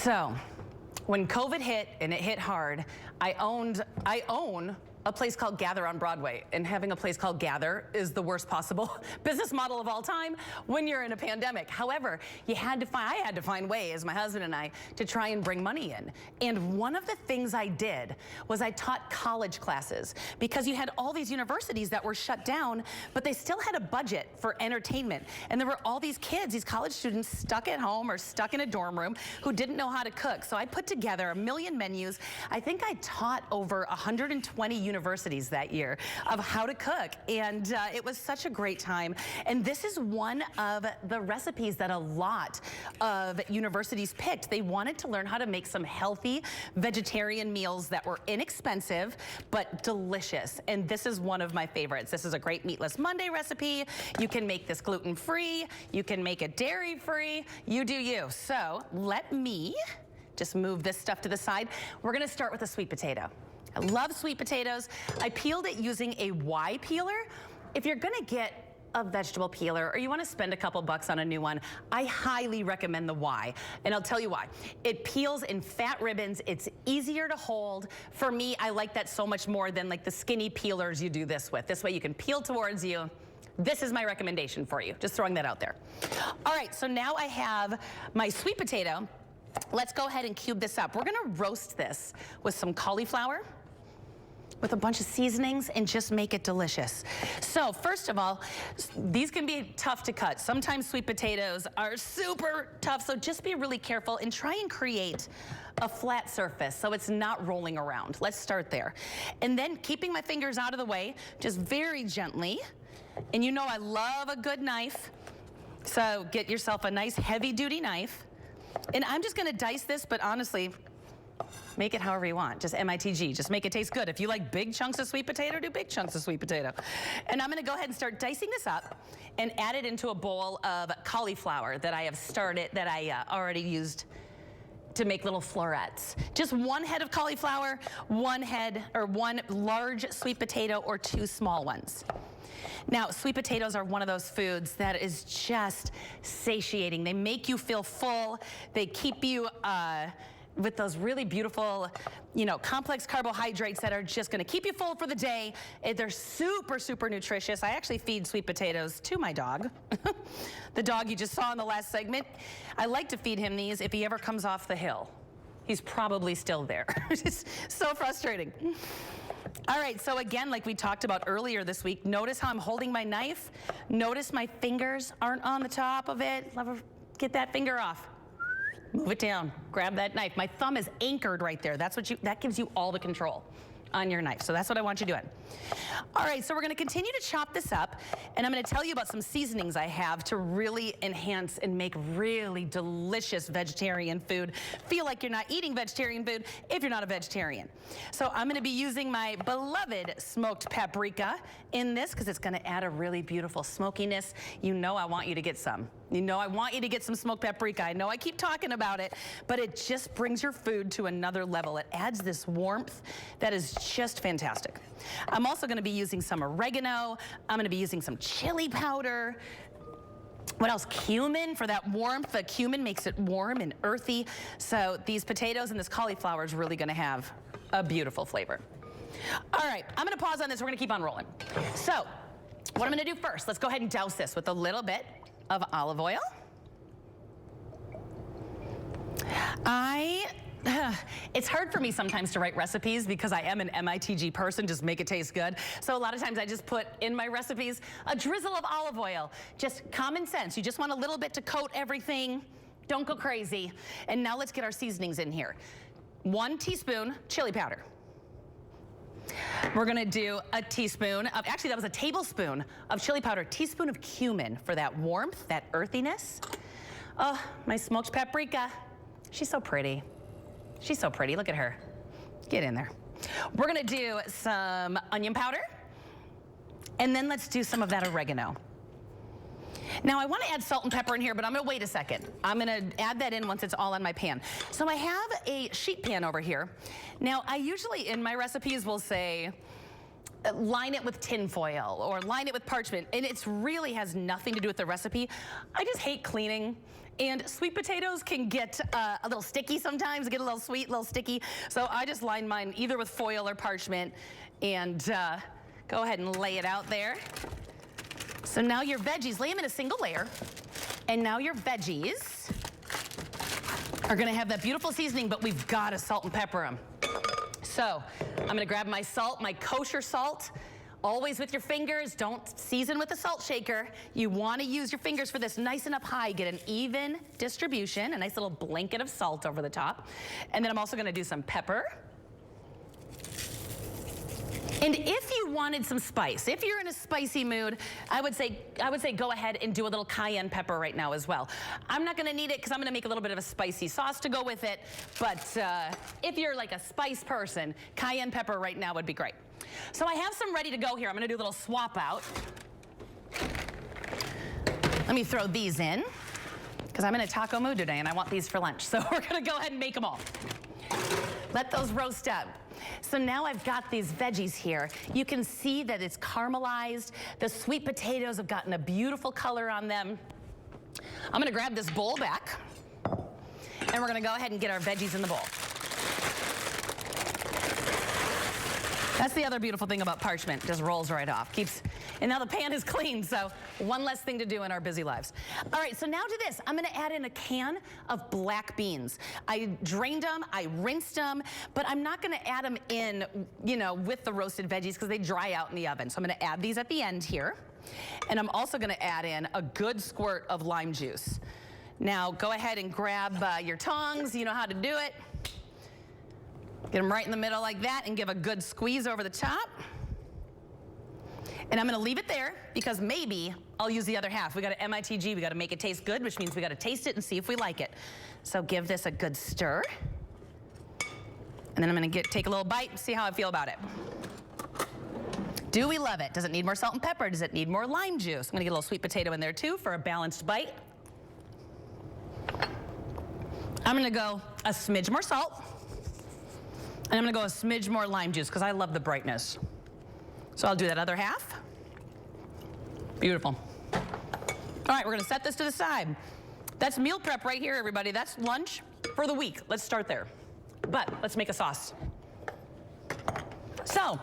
So, when COVID hit, and it hit hard, I own a place called Gather on Broadway, and having a place called Gather is the worst possible business model of all time when you're in a pandemic. However, I had to find ways, my husband and I, to try and bring money in. And one of the things I did was I taught college classes, because you had all these universities that were shut down, but they still had a budget for entertainment. And there were all these kids, these college students, stuck at home or stuck in a dorm room who didn't know how to cook. So I put together a million menus. I think I taught over 120 universities that year of how to cook, and it was such a great time. And this is one of the recipes that a lot of universities picked. They wanted to learn how to make some healthy vegetarian meals that were inexpensive but delicious, and this is one of my favorites. This is a great Meatless Monday recipe. You can make this gluten-free, you can make it dairy-free, you do you. So let me just move this stuff to the side. We're gonna start with a sweet potato. I love sweet potatoes. I peeled it using a Y peeler. If you're gonna get a vegetable peeler, or you wanna spend a couple bucks on a new one, I highly recommend the Y, and I'll tell you why. It peels in fat ribbons, it's easier to hold. For me, I like that so much more than like the skinny peelers you do this with. This way you can peel towards you. This is my recommendation for you, just throwing that out there. All right, so now I have my sweet potato. Let's go ahead and cube this up. We're gonna roast this with some cauliflower, with a bunch of seasonings, and just make it delicious. So first of all, these can be tough to cut. Sometimes sweet potatoes are super tough, so just be really careful and try and create a flat surface so it's not rolling around. Let's start there. And then keeping my fingers out of the way, just very gently. And you know I love a good knife, so get yourself a nice heavy-duty knife. And I'm just gonna dice this, but honestly, make it however you want, just MITG, just make it taste good. If you like big chunks of sweet potato, do big chunks of sweet potato. And I'm gonna go ahead and start dicing this up and add it into a bowl of cauliflower that I have started, that I already used to make little florets. Just one head of cauliflower, one large sweet potato, or two small ones. Now, sweet potatoes are one of those foods that is just satiating. They make you feel full. They keep you with those really beautiful, complex carbohydrates that are just gonna keep you full for the day. They're super, super nutritious. I actually feed sweet potatoes to my dog. The dog you just saw in the last segment. I like to feed him these if he ever comes off the hill. He's probably still there. It's so frustrating. All right, so again, like we talked about earlier this week, notice how I'm holding my knife. Notice my fingers aren't on the top of it. Get that finger off. Move it down, grab that knife. My thumb is anchored right there. That gives you all the control on your knife. So that's what I want you doing. All right, so we're gonna continue to chop this up, and I'm gonna tell you about some seasonings I have to really enhance and make really delicious vegetarian food. Feel like you're not eating vegetarian food if you're not a vegetarian. So I'm gonna be using my beloved smoked paprika in this, because it's gonna add a really beautiful smokiness. You know I want you to get some. You know I want you to get some smoked paprika. I know I keep talking about it, but it just brings your food to another level. It adds this warmth that is just fantastic. I'm also gonna be using some oregano. I'm gonna be using some chili powder. What else? Cumin for that warmth. The cumin makes it warm and earthy. So these potatoes and this cauliflower is really gonna have a beautiful flavor. All right, I'm gonna pause on this. We're gonna keep on rolling. So what I'm gonna do first, let's go ahead and douse this with a little bit of olive oil. It's hard for me sometimes to write recipes because I am an MITG person, just make it taste good. So a lot of times I just put in my recipes a drizzle of olive oil. Just common sense. You just want a little bit to coat everything. Don't go crazy. And now let's get our seasonings in here. 1 teaspoon chili powder. We're gonna do a teaspoon of, actually that was a tablespoon of chili powder, teaspoon of cumin for that warmth, that earthiness. Oh, my smoked paprika. She's so pretty. She's so pretty, look at her. Get in there. We're gonna do some onion powder, and then let's do some of that oregano. Now I wanna add salt and pepper in here, but I'm gonna wait a second. I'm gonna add that in once it's all on my pan. So I have a sheet pan over here. Now I usually in my recipes will say, line it with tin foil or line it with parchment, and it really has nothing to do with the recipe. I just hate cleaning And sweet potatoes can get a little sticky sometimes, get a little sweet, a little sticky. So I just line mine either with foil or parchment and go ahead and lay it out there. So now your veggies, lay them in a single layer. And now your veggies are gonna have that beautiful seasoning, but we've gotta salt and pepper them. So I'm gonna grab my salt, my kosher salt, always with your fingers. Don't season with a salt shaker. You wanna use your fingers for this, nice and up high. Get an even distribution, a nice little blanket of salt over the top. And then I'm also gonna do some pepper. And if you wanted some spice, if you're in a spicy mood, I would say go ahead and do a little cayenne pepper right now as well. I'm not gonna need it because I'm gonna make a little bit of a spicy sauce to go with it, but if you're like a spice person, cayenne pepper right now would be great. So I have some ready to go here. I'm gonna do a little swap out. Let me throw these in because I'm in a taco mood today and I want these for lunch. So we're gonna go ahead and make them all. Let those roast up. So now I've got these veggies here. You can see that it's caramelized. The sweet potatoes have gotten a beautiful color on them. I'm gonna grab this bowl back and we're gonna go ahead and get our veggies in the bowl. That's the other beautiful thing about parchment, just rolls right off. And now the pan is clean, so one less thing to do in our busy lives. All right, so now to this. I'm gonna add in a can of black beans. I drained them, I rinsed them, but I'm not gonna add them in, with the roasted veggies because they dry out in the oven. So I'm gonna add these at the end here. And I'm also gonna add in a good squirt of lime juice. Now go ahead and grab your tongs, you know how to do it. Get them right in the middle like that and give a good squeeze over the top. And I'm gonna leave it there because maybe I'll use the other half. We got an MITG, we gotta make it taste good, which means we gotta taste it and see if we like it. So give this a good stir. And then I'm gonna take a little bite and see how I feel about it. Do we love it? Does it need more salt and pepper? Does it need more lime juice? I'm gonna get a little sweet potato in there too for a balanced bite. I'm gonna go a smidge more salt. And I'm gonna go a smidge more lime juice because I love the brightness. So I'll do that other half. Beautiful. All right, we're gonna set this to the side. That's meal prep right here, everybody. That's lunch for the week. Let's start there. But let's make a sauce. So,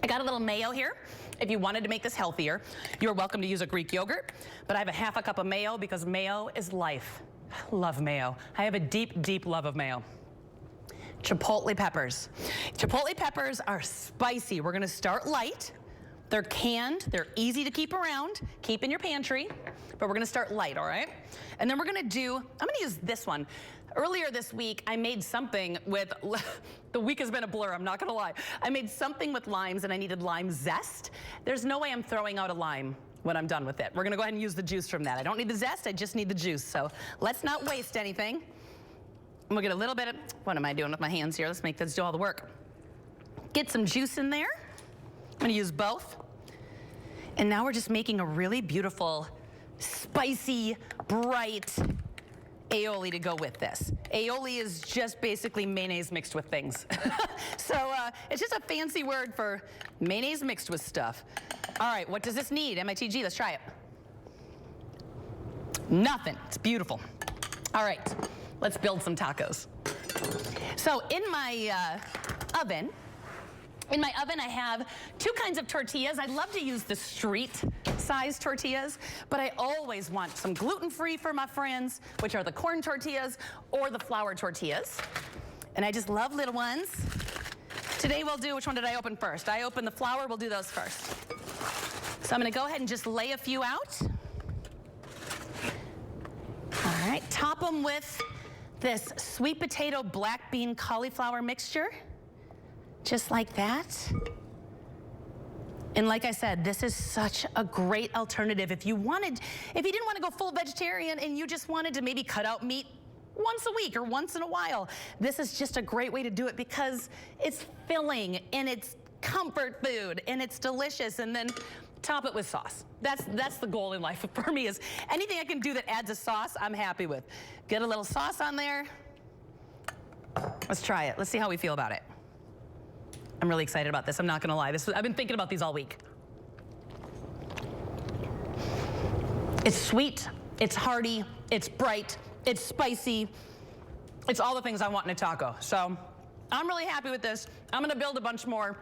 I got a little mayo here. If you wanted to make this healthier, you're welcome to use a Greek yogurt, but I have a half a cup of mayo because mayo is life. I love mayo. I have a deep, deep love of mayo. Chipotle peppers. Chipotle peppers are spicy. We're gonna start light. They're canned, they're easy to keep around, keep in your pantry, but we're gonna start light, all right? And then we're gonna I'm gonna use this one. Earlier this week, I made something with, the week has been a blur, I'm not gonna lie. I made something with limes and I needed lime zest. There's no way I'm throwing out a lime when I'm done with it. We're gonna go ahead and use the juice from that. I don't need the zest, I just need the juice. So let's not waste anything. We'll get a little bit of, what am I doing with my hands here? Let's make this do all the work. Get some juice in there. I'm gonna use both. And now we're just making a really beautiful, spicy, bright aioli to go with this. Aioli is just basically mayonnaise mixed with things. So it's just a fancy word for mayonnaise mixed with stuff. All right, what does this need? MITG, let's try it. Nothing, it's beautiful. All right. Let's build some tacos. So in my oven I have two kinds of tortillas. I love to use the street-sized tortillas, but I always want some gluten-free for my friends, which are the corn tortillas or the flour tortillas. And I just love little ones. Today we'll do, which one did I open first? I opened the flour, we'll do those first. So I'm gonna go ahead and just lay a few out. All right, top them with this sweet potato black bean cauliflower mixture, just like that. And like I said, this is such a great alternative if you didn't want to go full vegetarian and you just wanted to maybe cut out meat once a week or once in a while. This is just a great way to do it because it's filling and it's comfort food and it's delicious, and then top it with sauce. That's the goal in life for me, is anything I can do that adds a sauce, I'm happy with. Get a little sauce on there. Let's try it. Let's see how we feel about it. I'm really excited about this. I'm not gonna lie. I've been thinking about these all week. It's sweet, it's hearty, it's bright, it's spicy, it's all the things I want in a taco. So I'm really happy with this. I'm gonna build a bunch more.